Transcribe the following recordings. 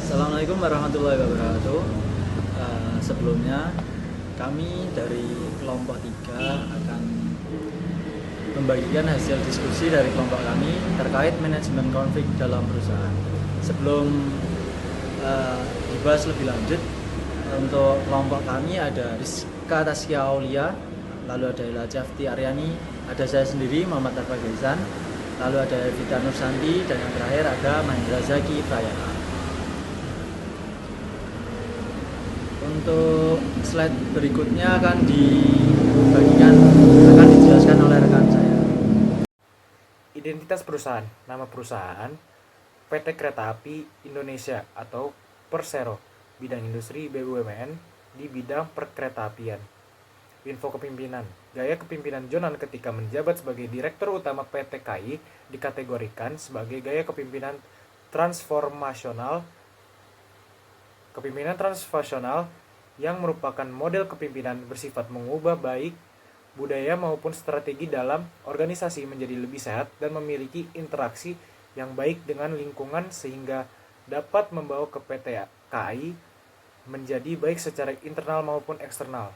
Assalamualaikum warahmatullahi wabarakatuh. Sebelumnya kami dari kelompok 3 akan membagikan hasil diskusi dari kelompok kami terkait manajemen konflik dalam perusahaan. Sebelum dibahas lebih lanjut, untuk kelompok kami ada Rizka Taskia Aulia, lalu ada Ila Jafti Aryani, ada saya sendiri Muhammad Arfa Gaisan, lalu ada Evita Nursanti, dan yang terakhir ada Mahendra Zaki Prayana. Untuk slide berikutnya akan dijelaskan oleh rekan saya. Identitas perusahaan, nama perusahaan PT Kereta Api Indonesia atau Persero, bidang industri BUMN di bidang perkeretaapian. Info kepemimpinan, gaya kepemimpinan Jonan ketika menjabat sebagai Direktur Utama PT KAI dikategorikan sebagai gaya kepemimpinan transformasional. Kepemimpinan transformasional yang merupakan model kepemimpinan bersifat mengubah baik budaya maupun strategi dalam organisasi menjadi lebih sehat dan memiliki interaksi yang baik dengan lingkungan sehingga dapat membawa ke PT KAI menjadi baik secara internal maupun eksternal.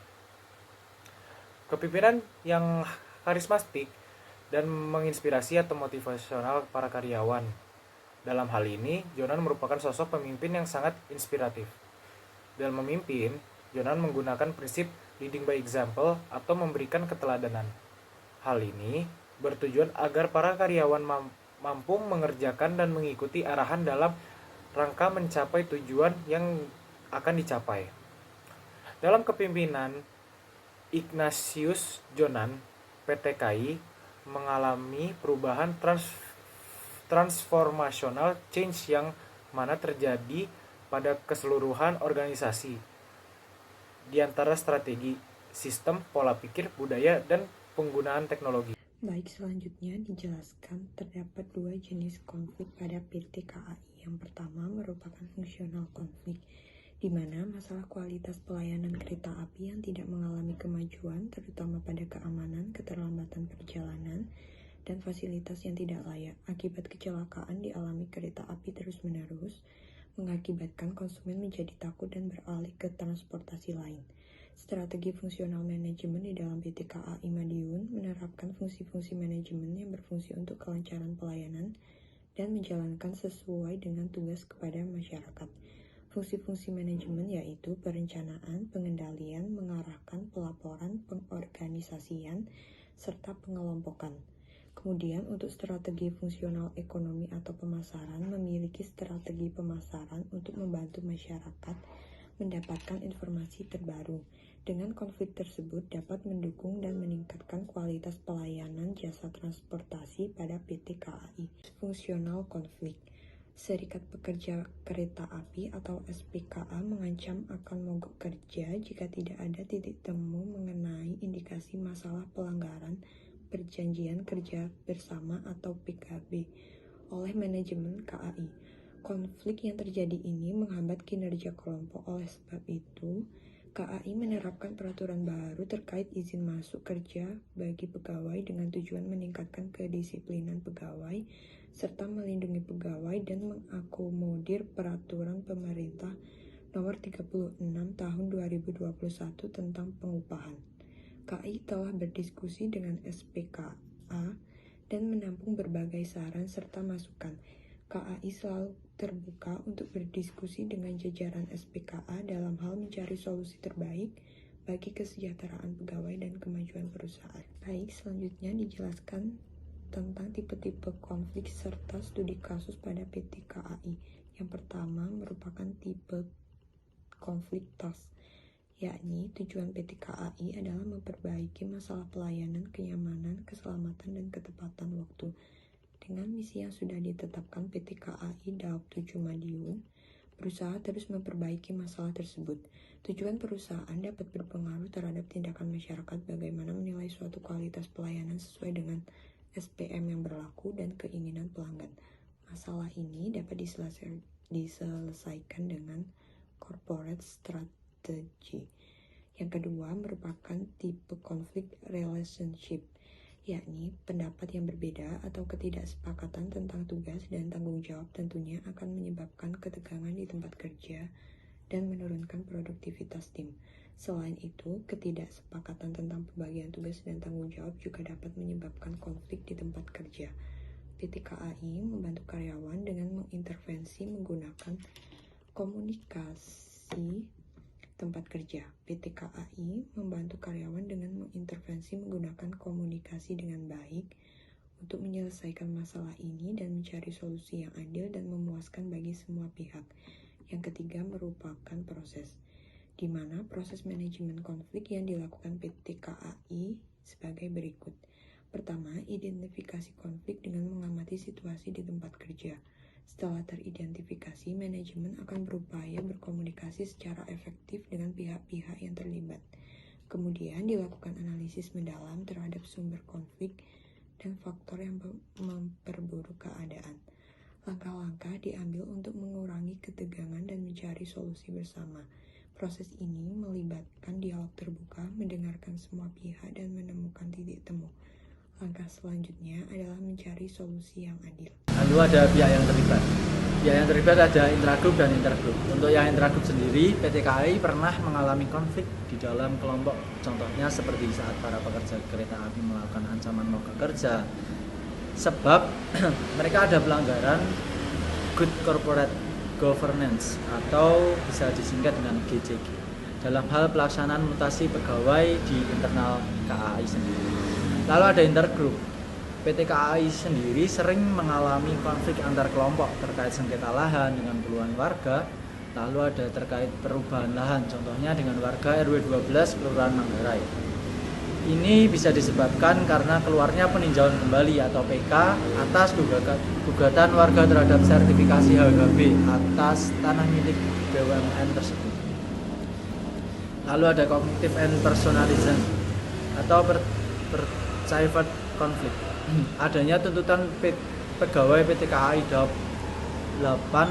Kepemimpinan yang karismatik dan menginspirasi atau motivasional para karyawan. Dalam hal ini, Jonan merupakan sosok pemimpin yang sangat inspiratif. Dalam memimpin, Jonan menggunakan prinsip leading by example atau memberikan keteladanan. Hal ini bertujuan agar para karyawan mampu mengerjakan dan mengikuti arahan dalam rangka mencapai tujuan yang akan dicapai. Dalam kepemimpinan Ignatius Jonan, PT KAI mengalami perubahan transformational change yang mana terjadi pada keseluruhan organisasi di antara strategi, sistem, pola pikir, budaya, dan penggunaan teknologi. Baik, selanjutnya dijelaskan terdapat dua jenis konflik pada PT KAI. Yang pertama merupakan fungsional konflik, di mana masalah kualitas pelayanan kereta api yang tidak mengalami kemajuan, terutama pada keamanan, keterlambatan perjalanan, dan fasilitas yang tidak layak. Akibat kecelakaan dialami kereta api terus-menerus, mengakibatkan konsumen menjadi takut dan beralih ke transportasi lain. Strategi fungsional manajemen di dalam PT KAI Madiun menerapkan fungsi-fungsi manajemen yang berfungsi untuk kelancaran pelayanan dan menjalankan sesuai dengan tugas kepada masyarakat. Fungsi-fungsi manajemen yaitu perencanaan, pengendalian, mengarahkan, pelaporan, pengorganisasian, serta pengelompokan. Kemudian untuk strategi fungsional ekonomi atau pemasaran memiliki strategi pemasaran untuk membantu masyarakat mendapatkan informasi terbaru. Dengan konflik tersebut dapat mendukung dan meningkatkan kualitas pelayanan jasa transportasi pada PT KAI. Fungsional konflik. Serikat Pekerja Kereta Api atau SPKA mengancam akan mogok kerja jika tidak ada titik temu mengenai indikasi masalah pelanggaran Perjanjian Kerja Bersama atau PKB oleh manajemen KAI. Konflik yang terjadi ini menghambat kinerja kelompok. Oleh sebab itu, KAI menerapkan peraturan baru terkait izin masuk kerja bagi pegawai dengan tujuan meningkatkan kedisiplinan pegawai serta melindungi pegawai dan mengakomodir peraturan pemerintah nomor 36 tahun 2021 tentang pengupahan. KAI telah berdiskusi dengan SPKA dan menampung berbagai saran serta masukan. KAI selalu terbuka untuk berdiskusi dengan jajaran SPKA dalam hal mencari solusi terbaik bagi kesejahteraan pegawai dan kemajuan perusahaan. Baik, selanjutnya dijelaskan tentang tipe-tipe konflik serta studi kasus pada PT KAI. Yang pertama merupakan tipe konflik task, yakni tujuan PT KAI adalah memperbaiki masalah pelayanan, kenyamanan, keselamatan, dan ketepatan waktu. Dengan misi yang sudah ditetapkan PT KAI Daob 7 Madiun, berusaha terus memperbaiki masalah tersebut. Tujuan perusahaan dapat berpengaruh terhadap tindakan masyarakat bagaimana menilai suatu kualitas pelayanan sesuai dengan SPM yang berlaku dan keinginan pelanggan. Masalah ini dapat diselesaikan dengan corporate strategy. Yang kedua merupakan tipe konflik relationship, yakni pendapat yang berbeda atau ketidaksepakatan tentang tugas dan tanggung jawab tentunya akan menyebabkan ketegangan di tempat kerja dan menurunkan produktivitas tim. Selain itu, ketidaksepakatan tentang pembagian tugas dan tanggung jawab juga dapat menyebabkan konflik di tempat kerja. PT KAI membantu karyawan dengan mengintervensi menggunakan komunikasi tempat kerja. PT KAI membantu karyawan dengan mengintervensi menggunakan komunikasi dengan baik untuk menyelesaikan masalah ini dan mencari solusi yang adil dan memuaskan bagi semua pihak. Yang ketiga merupakan proses, di mana proses manajemen konflik yang dilakukan PT KAI sebagai berikut. Pertama, identifikasi konflik dengan mengamati situasi di tempat kerja. Setelah teridentifikasi, manajemen akan berupaya berkomunikasi secara efektif dengan pihak-pihak yang terlibat. Kemudian dilakukan analisis mendalam terhadap sumber konflik dan faktor yang memperburuk keadaan. Langkah-langkah diambil untuk mengurangi ketegangan dan mencari solusi bersama. Proses ini melibatkan dialog terbuka, mendengarkan semua pihak, dan menemukan titik temu. Langkah selanjutnya adalah mencari solusi yang adil. Lalu ada pihak yang terlibat. Pihak yang terlibat ada intragroup dan intergroup. Untuk yang intragroup sendiri, PT KAI pernah mengalami konflik di dalam kelompok. Contohnya seperti saat para pekerja kereta api melakukan ancaman mogok kerja. Sebab mereka ada pelanggaran Good Corporate Governance atau bisa disingkat dengan GCG dalam hal pelaksanaan mutasi pegawai di internal KAI sendiri. Lalu ada intergroup. PT KAI sendiri sering mengalami konflik antar kelompok terkait sengketa lahan dengan puluhan warga. Lalu ada terkait perubahan lahan, contohnya dengan warga RW 12 Kelurahan Manggarai. Ini bisa disebabkan karena keluarnya peninjauan kembali atau PK atas gugatan warga terhadap sertifikasi HGB atas tanah milik BUMN tersebut. Lalu ada cognitive and personalism atau perceived conflict. Adanya tuntutan pegawai PT KAI 8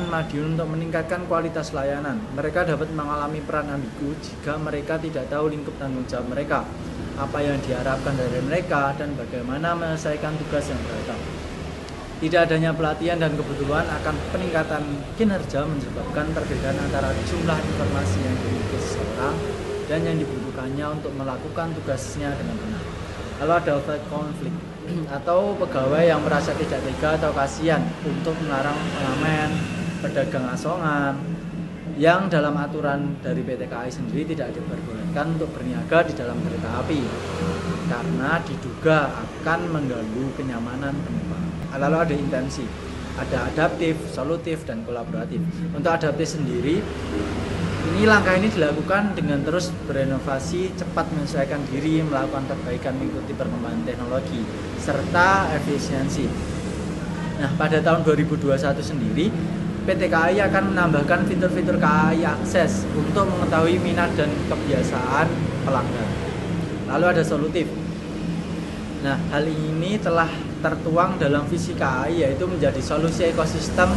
Madiun untuk meningkatkan kualitas layanan. Mereka dapat mengalami peran ambigu jika mereka tidak tahu lingkup tanggung jawab mereka, apa yang diharapkan dari mereka, dan bagaimana menyelesaikan tugas yang datang. Tidak adanya pelatihan dan kebutuhan akan peningkatan kinerja menyebabkan perbedaan antara jumlah informasi yang dimiliki seseorang dan yang dibutuhkannya untuk melakukan tugasnya dengan benar. Lalu ada overhead conflict atau pegawai yang merasa tidak tega atau kasihan untuk melarang pengamen, pedagang asongan yang dalam aturan dari PT KAI sendiri tidak diperbolehkan untuk berniaga di dalam kereta api karena diduga akan mengganggu kenyamanan penumpang. Lalu ada intensi, ada adaptif, solutif, dan kolaboratif. Untuk adaptif sendiri, langkah ini dilakukan dengan terus berinovasi, cepat menyesuaikan diri, melakukan perbaikan mengikuti perkembangan teknologi, serta efisiensi. Nah, pada tahun 2021 sendiri, PT KAI akan menambahkan fitur-fitur KAI Akses untuk mengetahui minat dan kebiasaan pelanggan. Lalu ada solutif. Nah, hal ini telah tertuang dalam visi KAI, yaitu menjadi solusi ekosistem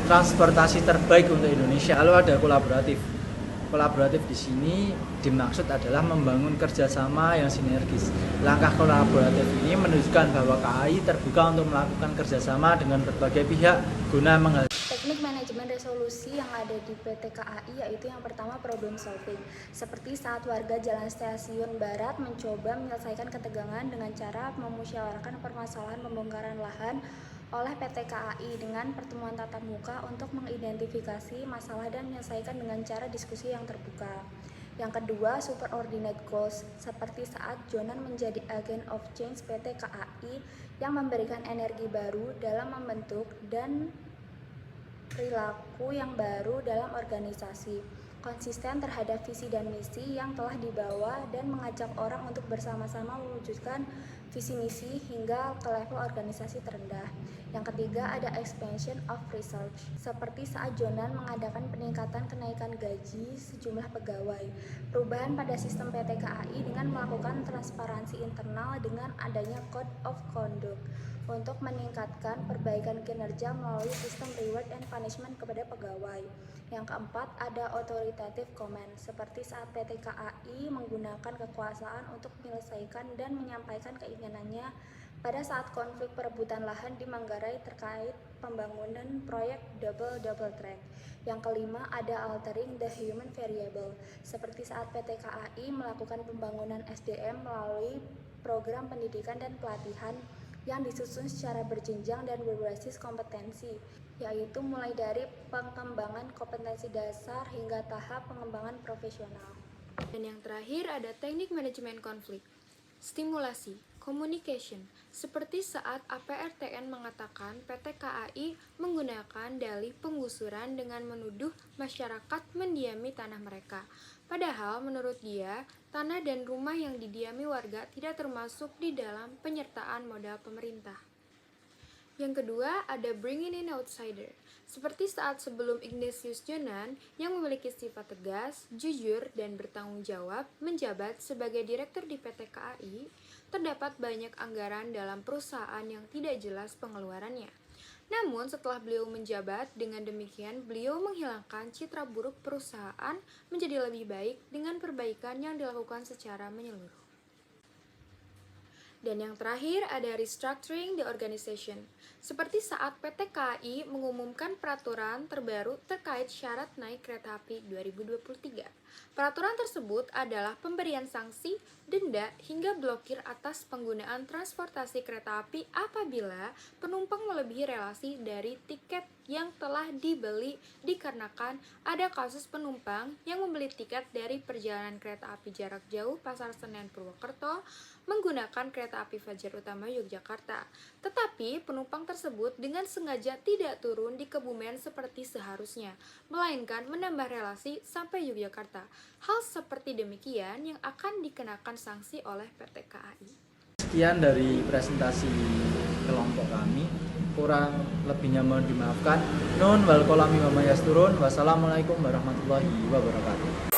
transportasi terbaik untuk Indonesia. Lalu ada kolaboratif. Kolaboratif di sini dimaksud adalah membangun kerjasama yang sinergis. Langkah kolaboratif ini menunjukkan bahwa KAI terbuka untuk melakukan kerjasama dengan berbagai pihak guna menghasilkan teknik manajemen resolusi yang ada di PT KAI, yaitu yang pertama problem solving. Seperti saat warga Jalan Stasiun Barat mencoba menyelesaikan ketegangan dengan cara memusyawarahkan permasalahan pembongkaran lahan oleh PT KAI dengan pertemuan tatap muka untuk mengidentifikasi masalah dan menyelesaikan dengan cara diskusi yang terbuka. Yang kedua, superordinate goals, seperti saat Jonan menjadi agent of change PT KAI yang memberikan energi baru dalam membentuk dan perilaku yang baru dalam organisasi, konsisten terhadap visi dan misi yang telah dibawa dan mengajak orang untuk bersama-sama mewujudkan visi misi hingga ke level organisasi terendah. Yang ketiga, ada expansion of research, seperti saat Jonan mengadakan peningkatan kenaikan gaji sejumlah pegawai, perubahan pada sistem PT KAI dengan melakukan transparansi internal dengan adanya code of conduct untuk meningkatkan perbaikan kinerja melalui sistem reward and punishment kepada pegawai. Yang keempat, ada authoritative command, seperti saat PT KAI menggunakan kekuasaan untuk menyelesaikan dan menyampaikan keinginannya pada saat konflik perebutan lahan di Manggarai terkait pembangunan proyek double track. Yang kelima, ada altering the human variable, seperti saat PT KAI melakukan pembangunan SDM melalui program pendidikan dan pelatihan yang disusun secara berjenjang dan berbasis kompetensi, yaitu mulai dari pengembangan kompetensi dasar hingga tahap pengembangan profesional. Dan yang terakhir ada teknik manajemen konflik. Stimulasi, communication, seperti saat APRTN mengatakan PT KAI menggunakan dalih penggusuran dengan menuduh masyarakat mendiami tanah mereka. Padahal menurut dia, tanah dan rumah yang didiami warga tidak termasuk di dalam penyertaan modal pemerintah. Yang kedua, ada bringing in outsider. Seperti saat sebelum Ignatius Jonan yang memiliki sifat tegas, jujur, dan bertanggung jawab menjabat sebagai direktur di PT KAI, terdapat banyak anggaran dalam perusahaan yang tidak jelas pengeluarannya. Namun setelah beliau menjabat, dengan demikian beliau menghilangkan citra buruk perusahaan menjadi lebih baik dengan perbaikan yang dilakukan secara menyeluruh. Dan yang terakhir ada restructuring the organization. Seperti saat PT KAI mengumumkan peraturan terbaru terkait syarat naik kereta api 2023. Peraturan tersebut adalah pemberian sanksi, denda, hingga blokir atas penggunaan transportasi kereta api apabila penumpang melebihi relasi dari tiket yang telah dibeli dikarenakan ada kasus penumpang yang membeli tiket dari perjalanan kereta api jarak jauh Pasar Senen Purwokerto menggunakan kereta api Fajar Utama Yogyakarta. Tetapi penumpang tersebut dengan sengaja tidak turun di Kebumen seperti seharusnya, melainkan menambah relasi sampai Yogyakarta. Hal seperti demikian yang akan dikenakan sanksi oleh PT KAI. Sekian dari presentasi kelompok kami. Kurang lebihnya mohon dimaafkan. Nun wal kolami wa mayasturun. Wassalamualaikum warahmatullahi wabarakatuh.